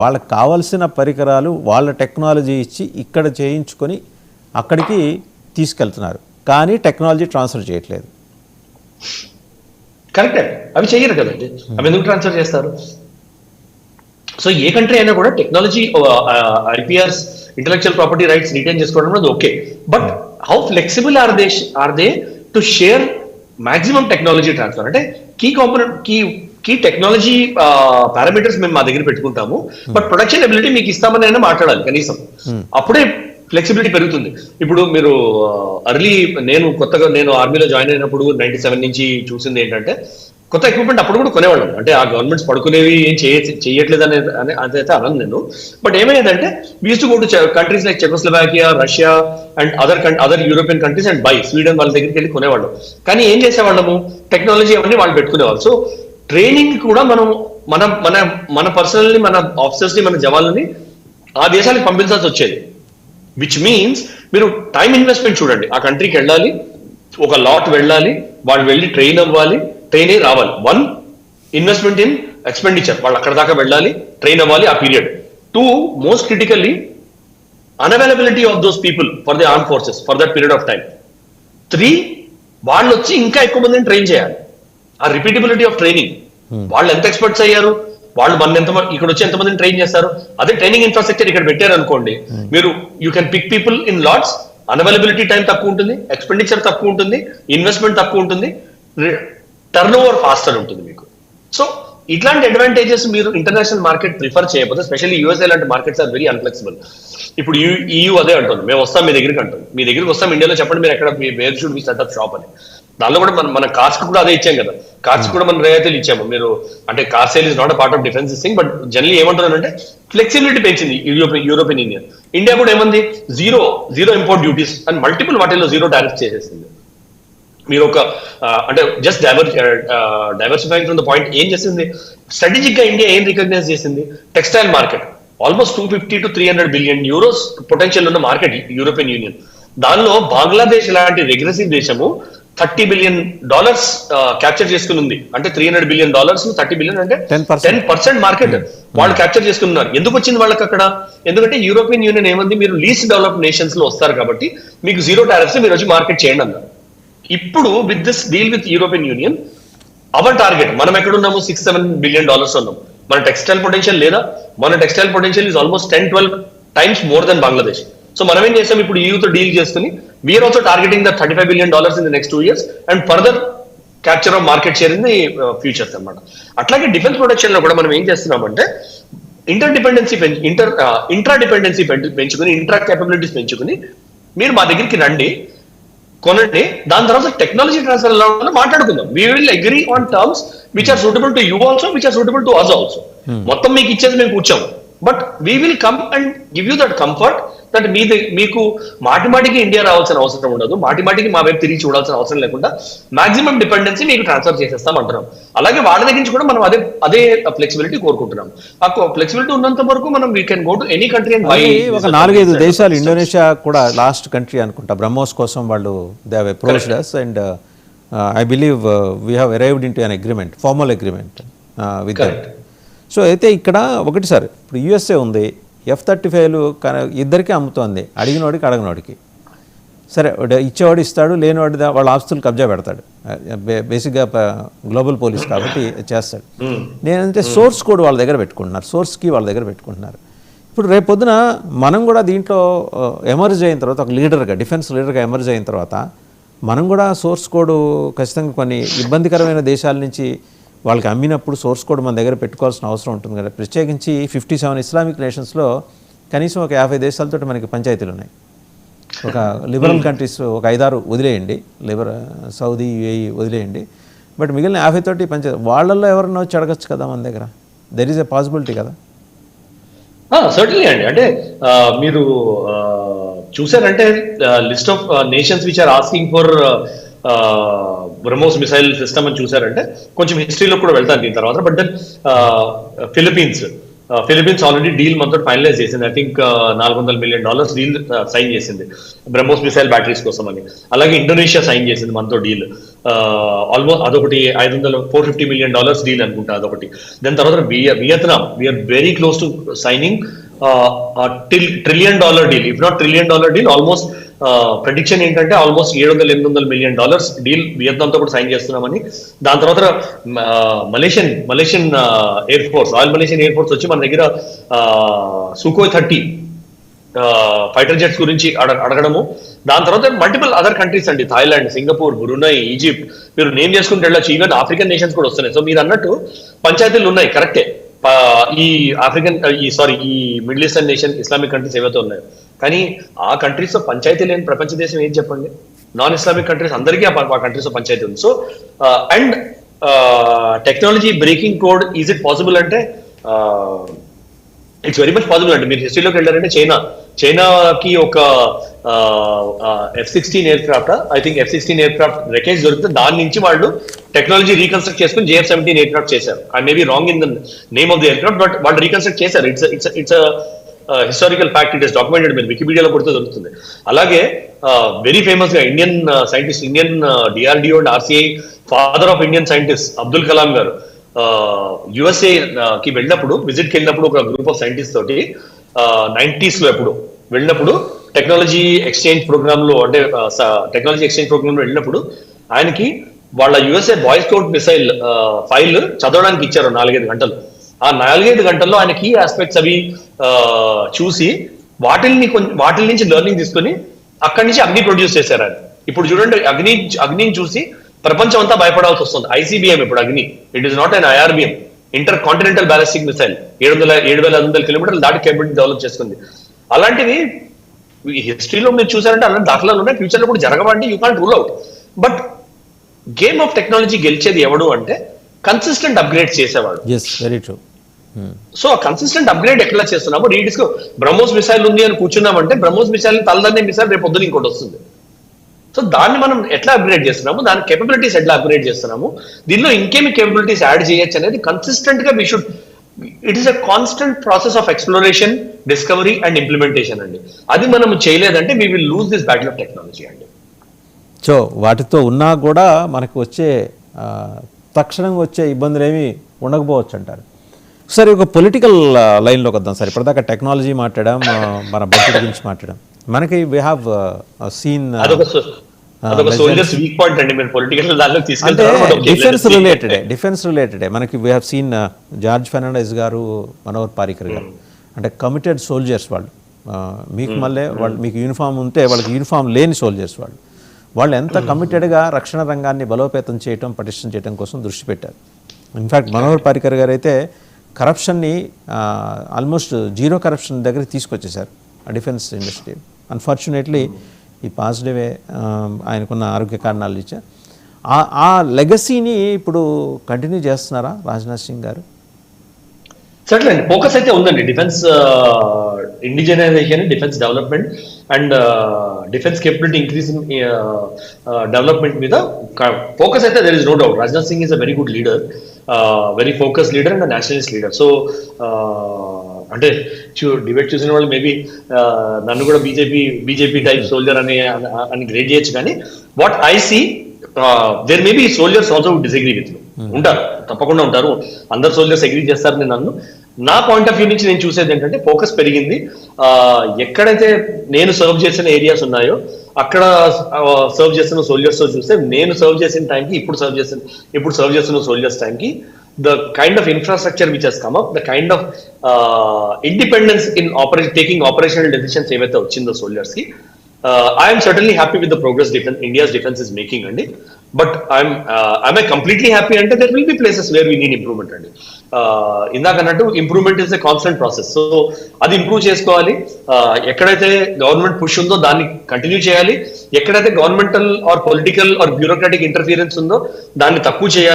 వాళ్ళకి కావాల్సిన పరికరాలు వాళ్ళ టెక్నాలజీ ఇచ్చి ఇక్కడ చేయించుకొని అక్కడికి తీసుకెళ్తున్నారు, కానీ టెక్నాలజీ ట్రాన్స్ఫర్ చేయట్లేదు. కరెక్టే, అవి చెయ్యరు కదండి, అవి ఎందుకు ట్రాన్స్ఫర్ చేస్తారు? సో ఏ కంట్రీ అయినా కూడా technology IPRs intellectual property rights retain చేసుకోవడం అనేది okay, but how flexible are they to share maximum technology transfer? అంటే key component key technology parameters మేము మా దగ్గర పెట్టుకుంటాము, బట్ ప్రొడక్షన్ ఎబిలిటీ మీకు ఇస్తామని అయినా మాట్లాడాలి కనీసం, అప్పుడే ఫ్లెక్సిబిలిటీ పెరుగుతుంది. ఇప్పుడు మీరు నేను ఆర్మీలో జాయిన్ అయినప్పుడు 97 నుంచి చూసింది ఏంటంటే కొత్త ఎక్విప్మెంట్ అప్పుడు కూడా కొనేవాళ్ళం. అంటే ఆ గవర్నమెంట్స్ పడుకునేవి ఏం చేయట్లేదు అదైతే అనను నేను, బట్ ఏమయ్యేదంటే వీస్ to go to countries like Czechoslovakia, Russia and other European countries and buy Sweden వాళ్ళ దగ్గరికి వెళ్ళి కొనేవాళ్ళం. కానీ ఏం చేసేవాళ్ళము, టెక్నాలజీ అవన్నీ వాళ్ళు పెట్టుకునేవాళ్ళు. సో ట్రైనింగ్ కూడా మనం మన మన మన పర్సనల్లీ మన ఆఫీసర్స్ ని, మన జవాన్లని ఆ దేశానికి పంపించాల్సి వచ్చేది. విచ్ మీన్స్ మీరు టైం ఇన్వెస్ట్మెంట్ చూడండి, ఆ కంట్రీకి వెళ్ళాలి, ఒక లాట్ వెళ్ళాలి, వాళ్ళు వెళ్ళి ట్రైన్ అవ్వాలి, ట్రైన్ అయ్యి రావాలి. 1 ఇన్వెస్ట్మెంట్ ఇన్ ఎక్స్పెండిచర్, వాళ్ళు అక్కడ దాకా వెళ్ళాలి, ట్రైన్ అవ్వాలి ఆ period. 2 most critically unavailability of those people for the arm forces for that period of time. 3 వాళ్ళు వచ్చి ఇంకా ఎక్కువ మందిని ట్రైన్ చేయాలి. ఆ రిపీటబిలిటీ ఆఫ్ ట్రైనింగ్, వాళ్ళు ఎంత ఎక్స్పర్ట్స్ అయ్యారు, వాళ్ళు ఇక్కడ వచ్చి ఎంతమందిని ట్రైన్ చేస్తారు, అదే ట్రైనింగ్ ఇన్ఫ్రాస్ట్రక్చర్ ఇక్కడ పెట్టారు అనుకోండి, మీరు you can pick people in lots, unavailability time తక్కువ ఉంటుంది, ఎక్స్పెండిచర్ తక్కువ ఉంటుంది, ఇన్వెస్ట్మెంట్ తక్కువ ఉంటుంది, టర్న్ ఓవర్ ఫాస్టర్ ఉంటుంది మీకు. సో ఇట్లాంటి అడ్వాంటేజెస్ మీరు ఇంటర్నేషనల్ మార్కెట్ ప్రిఫర్ చేయకపోతే, స్పెషల్లీ యూఎస్ఏ లాంటి మార్కెట్స్ ఆర్ వెరీ అన్ఫ్లెక్సిబుల్. ఇప్పుడు EU అదే అంటుంది, మేము వస్తాం మీ దగ్గరికి అంటుంది, మీ దగ్గరికి వస్తాం, ఇండియాలో చెప్పండి మీరు ఎక్కడ wear should be setup shop అని. దానిలో కూడా మన కార్స్ కూడా అదే ఇచ్చాం కదా, కార్స్ కూడా మనం రియాయితీలు ఇచ్చాము. మీరు అంటే car sale is not a part of defence thing, but generally ఏమంటున్నారంటే ఫ్లెక్సిబిలిటీ పెంచింది యూరోపియన్ యూనియన్. ఇండియా కూడా ఏమంది, zero import duties and multiple వాటిల్లో జీరో టారిఫ్ చేసేసింది. మీరు ఒక అంటే just diversifying from the point ఏం చేసింది, స్ట్రాటజిక్ గా ఇండియా ఏం రికగ్నైజ్ చేసింది, textile market almost 250 to 300 billion euros potential ఉన్న మార్కెట్ యూరోపియన్ యూనియన్. దానిలో బంగ్లాదేశ్ లాంటి రెగ్రెసివ్ దేశము $30 billion క్యాప్చర్ చేసుకుని ఉంది. అంటే $300 billion, $30 billion అంటే 10% మార్కెట్ వాళ్ళు క్యాప్చర్ చేసుకున్నారు. ఎందుకు వచ్చింది వాళ్ళకి అక్కడ? ఎందుకంటే యూరోపియన్ యూనియన్ ఏమంది, మీరు లీస్ట్ డెవలప్డ్ నేషన్స్ లో వస్తారు కాబట్టి మీకు జీరో టారిఫ్స్ మీరు వచ్చి మార్కెట్ చేయండి అన్నారు. ఇప్పుడు with this deal with European union our target, మనం ఎక్కడున్నాము, $6-7 billion ఉన్నాం. మన టెక్స్టైల్ పొటెన్షియల్ లేదా, మన textile potential is almost 10-12 times more than Bangladesh. So మనం ఏం చేస్తాం, ఇప్పుడు యూతో డీల్ చేసుకుని we are also targeting the $35 billion in the next 2 years and further capture of market share in the futures అనమాట. అట్లాగే డిఫెన్స్ ప్రొడక్షన్ లో కూడా మనం ఏం చేస్తున్నామంటే ఇంట్రా డిపెండెన్సీ పెంచుకుని, ఇంట్రా కేపబిలిటీస్ పెంచుకుని, మీరు మా దగ్గరికి రండి, కొనండి, దాని తర్వాత టెక్నాలజీ ట్రాన్స్ఫర్ ఎలా ఉంటుందో మాట్లాడుకుందాం. We will agree on terms which are suitable to you also, which are suitable to us also. మొత్తం మీకు ఇచ్చేది మేము కూర్చోము, but we will come and give you that comfort that మీకు మాటిమాటికి ఇండియా రావాల్సిన అవసరం ఉండదు, మాటిమాటికి మా వైపు తిరిగి చూడాల్సిన అవసరం లేకుండా మాక్సిమం డిపెండెన్సీ మీకు ట్రాన్స్ఫర్ చేసేస్తాం అంటున్నాం. అలాగే వాళ్ళ దగ్గర నుంచి కూడా మనం అదే ఫ్లెక్సిబిలిటీ కోరుకుంటున్నాం. ఆ ఫ్లెక్సిబిలిటీ ఉన్నంత వరకు మనం we can go to any country and by. ఒక 4-5 దేశాలు, ఇండోనేషియా కూడా లాస్ట్ కంట్రీ అనుకుంటా, బ్రహ్మోస్ కోసం వాళ్ళు they have approached us and I believe we have arrived into an agreement, formal agreement with that. So అయితే ఇక్కడ ఒకటి సార్, ఇప్పుడు యూఎస్ఏ ఉంది, F-35 ఇద్దరికీ అమ్ముతోంది, అడిగినోడికి అడగనోడికి. సరే, ఇచ్చేవాడు ఇస్తాడు, లేనివాడి వాళ్ళ ఆస్తులు కబ్జా పెడతాడు. బేసిక్గా గ్లోబల్ పోలీస్ కాబట్టి చేస్తాడు. నేనంటే సోర్స్ కోడ్ వాళ్ళ దగ్గర పెట్టుకుంటున్నారు, సోర్స్ కీ వాళ్ళ దగ్గర పెట్టుకుంటున్నారు. ఇప్పుడు రేపు పొద్దున మనం కూడా దీంట్లో ఎమర్జ్ అయిన తర్వాత, ఒక లీడర్గా, డిఫెన్స్ లీడర్గా ఎమర్జ్ అయిన తర్వాత మనం కూడా సోర్స్ కోడ్ ఖచ్చితంగా కొన్ని ఇబ్బందికరమైన దేశాల నుంచి వాళ్ళకి అమ్మినప్పుడు సోర్స్ కోడ్ మన దగ్గర పెట్టుకోవాల్సిన అవసరం ఉంటుంది కదా. ప్రత్యేకించి 57 ఇస్లామిక్ నేషన్స్లో కనీసం ఒక 50 దేశాలతో మనకి పంచాయతీలు ఉన్నాయి. ఒక లిబరల్ కంట్రీస్ ఒక 5-6 వదిలేయండి, సౌదీ, యుఏఈ వదిలేయండి, బట్ మిగిలిన 50 తోటి పంచాయతీ వాళ్ళల్లో ఎవరన్నా వచ్చి అడగచ్చు కదా మన దగ్గర. దెర్ ఈజ్ ఎ పాసిబిలిటీ కదా. సర్టన్లీ అండి. అంటే మీరు చూసారంటే list of nations which are asking for BrahMos missile system అని చూసారంటే కొంచెం హిస్టరీలో కూడా వెళ్తాను దీని తర్వాత. But then Philippines already deal మనతో ఫైనలైజ్ చేసింది. I think $400 million deal sign చేసింది బ్రహ్మోస్ మిసైల్ బ్యాటరీస్ కోసం అని. అలాగే ఇండోనేషియా సైన్ చేసింది మనతో డీల్. ఆల్మోస్ట్ అదొకటి $450 million డీల్ అనుకుంటా అదొకటి. దాని తర్వాత Vietnam we are very close to signing $1 trillion deal, if not $1 trillion deal. Almost prediction ఏంటంటే ఆల్మోస్ట్ $700-800 million డీల్ వియత్నాంతో కూడా సైన్ చేస్తున్నామని. దాని తర్వాత Malaysian air force, royal Malaysian air force వచ్చి మన దగ్గర సుఖోయ్ 30 ఫైటర్ జెట్స్ గురించి అడగడము. దాని తర్వాత మల్టిపుల్ అదర్ కంట్రీస్ అండి, థాయిలాండ్, సింగపూర్, బ్రునై, ఈజిప్ట్, మీరు నేమ్ చేసుకుంటూ వెళ్ళొచ్చు. ఈవెన్ ఆఫ్రికన్ నేషన్స్ కూడా వస్తున్నాయి. సో మీరు అన్నట్టు పంచాయతీలు ఉన్నాయి, కరెక్టే. ఈ ఈ middle eastern nation, Islamic countries ఏవైతే ఉన్నాయో, కానీ ఆ కంట్రీస్ లో పంచాయతీ లేని ప్రపంచ దేశం ఏం చెప్పండి? నాన్ ఇస్లామిక్ కంట్రీస్ అందరికీ ఆ కంట్రీస్ లో పంచాయతీ ఉంది. So and technology breaking code, is it possible అంటే ఇట్స్ వెరీ మచ్ పాసిబుల్ అండి. మీరు హిస్టరీలోకి వెళ్ళారంటే చైనాకి ఒక F-16 aircraft, I think F-16 aircraft wreckage దొరికితే దాని నుంచి వాళ్ళు టెక్నాలజీ రీకన్స్ట్రక్ట్ చేసుకుని JF-17 ఎయిర్ క్రాఫ్ట్ చేశారు. I may be wrong in the name of the aircraft, but వాళ్ళు రీకన్స్ట్రక్ట్ చేశారు. It's historical fact, it is documented. మీరు వికీపీడియాలో కొడితే దొరుకుతుంది. అలాగే వెరీ ఫేమస్ గా Indian scientist, Indian DRDO and RCI father of Indian scientist Abdul Kalam గారు USA కి వెళ్ళినప్పుడు, విజిట్కి వెళ్ళినప్పుడు ఒక గ్రూప్ ఆఫ్ సైంటిస్ట్ తోటి 90s లో ఎప్పుడు వెళ్ళినప్పుడు టెక్నాలజీ ఎక్స్చేంజ్ ప్రోగ్రామ్ లో, అంటే టెక్నాలజీ ఎక్స్చేంజ్ ప్రోగ్రామ్ లో వెళ్ళినప్పుడు ఆయనకి వాళ్ళ USA boy scout missile file చదవడానికి ఇచ్చారు 4-5 గంటలు. ఆ 4-5 గంటల్లో ఆయన కీ ఆస్పెక్ట్స్ అవి చూసి వాటిల్ నుంచి లెర్నింగ్ తీసుకుని అక్కడి నుంచి అగ్ని ప్రొడ్యూస్ చేశారు ఆయన. ఇప్పుడు చూడండి, అగ్నిని చూసి ప్రపంచం అంతా భయపడాల్సి వస్తుంది. ICBM ఇప్పుడు అగ్ని, it is not an IRBM, inter continental ballistic missile, 7,500 కిలోమీటర్లు దాటి కేబిలిటీ డెవలప్ చేసుకుంది. అలాంటివి హిస్టరీలో మీరు చూసారంటే అలాంటి దాఖలాలు ఉన్నాయి. ఫ్యూచర్ లో కూడా జరగవండి, you can't rule out. But game of technology గెలిచేది ఎవడు అంటే కన్సిస్టెంట్ అప్గ్రేడ్ చేసేవాడు. Very true. సో ఆ కన్సిస్టెంట్ అప్గ్రేడ్ ఎట్లా చేస్తున్నాము? రీడిస్కో బ్రహ్మోస్ మిసైల్ ఉంది అని కూర్చున్నామంటే బ్రహ్మోస్ మిసైల్ తలదన్నే మిసైల్ రేపు పొద్దున ఇంకోటి వస్తుంది. సో దాన్ని మనం ఎట్లా అప్గ్రేడ్ చేస్తున్నాము, దాని కేపబిలిటీస్ ఎట్లా అప్గ్రేడ్ చేస్తున్నాము, దీనిలో ఇంకేమి కేపబిలిటీస్ యాడ్ చేయొచ్చు అనేది కన్సిస్టెంట్ గా it is a constant process of exploration, discovery and implementation అండి. అది మనం చేయలేదంటే we will lose this battle of technology అండి. సో వాటితో ఉన్నా కూడా మనకు వచ్చే తక్షణంగా వచ్చే ఇబ్బందులు ఏమి ఉండకపోవచ్చు అంటారు. సరే, ఒక పొలిటికల్ లైన్లోకి వద్దాం సార్. ఇప్పటిదాకా టెక్నాలజీ మాట్లాడడం, మన బడ్జెట్ గురించి మాట్లాడడం. మనకి we have seen soldiers weak point అండి, మీరు పొలిటికల్ దానిలోకి తీసుకెళ్తారు. డిఫెన్స్ రిలేటెడే మనకి we have seen George Fernandes గారు, మనోహర్ పారికర్ గారు, అంటే కమిటెడ్ సోల్జర్స్ వాళ్ళు. మీకు మళ్ళీ వాళ్ళు, మీకు యూనిఫామ్ ఉంటే వాళ్ళకి యూనిఫామ్ లేని సోల్జర్స్ వాళ్ళు ఎంత కమిటెడ్గా రక్షణ రంగాన్ని బలోపేతం చేయటం, పటిష్టం చేయడం కోసం దృష్టి పెట్టారు. ఇన్ఫ్యాక్ట్ మనోహర్ పారికర్ గారు అయితే కరప్షన్ని ఆల్మోస్ట్ జీరో కరప్షన్ దగ్గరికి తీసుకొచ్చేసారు ఆ డిఫెన్స్ ఇండస్ట్రీ. అన్ఫార్చునేట్లీ ఈ పాజిటివే ఆయనకున్న ఆరోగ్య కారణాలు ఇచ్చా. ఆ లెగసీని ఇప్పుడు కంటిన్యూ చేస్తున్నారా రాజ్నాథ్ సింగ్ గారు? సరే అండి, ఫోకస్ అయితే ఉందండి. Defence indigenization, defence development and defence capability increase development మీద ఫోకస్ అయితే there is no doubt. Rajnath Singh is a very good leader, very focus leader and nationalist leader. So అంటే డిబేట్ చూసిన వాళ్ళు మేబీ నన్ను కూడా బీజేపీ టైప్ సోల్జర్ అని grade చేయొచ్చు. కానీ what I see, there may be soldiers also disagree with, ఉంటారు, తప్పకుండా ఉంటారు. అందరు సోల్జర్స్ అగ్రీ చేస్తారని నా పాయింట్ ఆఫ్ వ్యూ నుంచి నేను చూసేది ఏంటంటే ఫోకస్ పెరిగింది. ఎక్కడైతే నేను సర్వ్ చేసిన ఏరియాస్ ఉన్నాయో అక్కడ సర్వ్ చేస్తున్న సోల్జర్స్ చూస్తే నేను సర్వ్ చేసిన టైంకి ఇప్పుడు సర్వ్ చేస్తున్న సోల్జర్స్ టైంకి the kind of infrastructure which has come up, the kind of independence in taking operational decisions ఏవైతే వచ్చిందో సోల్జర్స్ కి, I am certainly happy with the progress India's defense is making అండి. But am I completely happy అంటే there will be places where we need improvement అండి. ఇందాక అన్నట్టు improvement is a constant process. So అది improve చేసుకోవాలి. ఎక్కడైతే government push ఉందో దాన్ని కంటిన్యూ చేయాలి. ఎక్కడైతే governmental or political or bureaucratic interference ఉందో దాన్ని తక్కువ చేయాలి.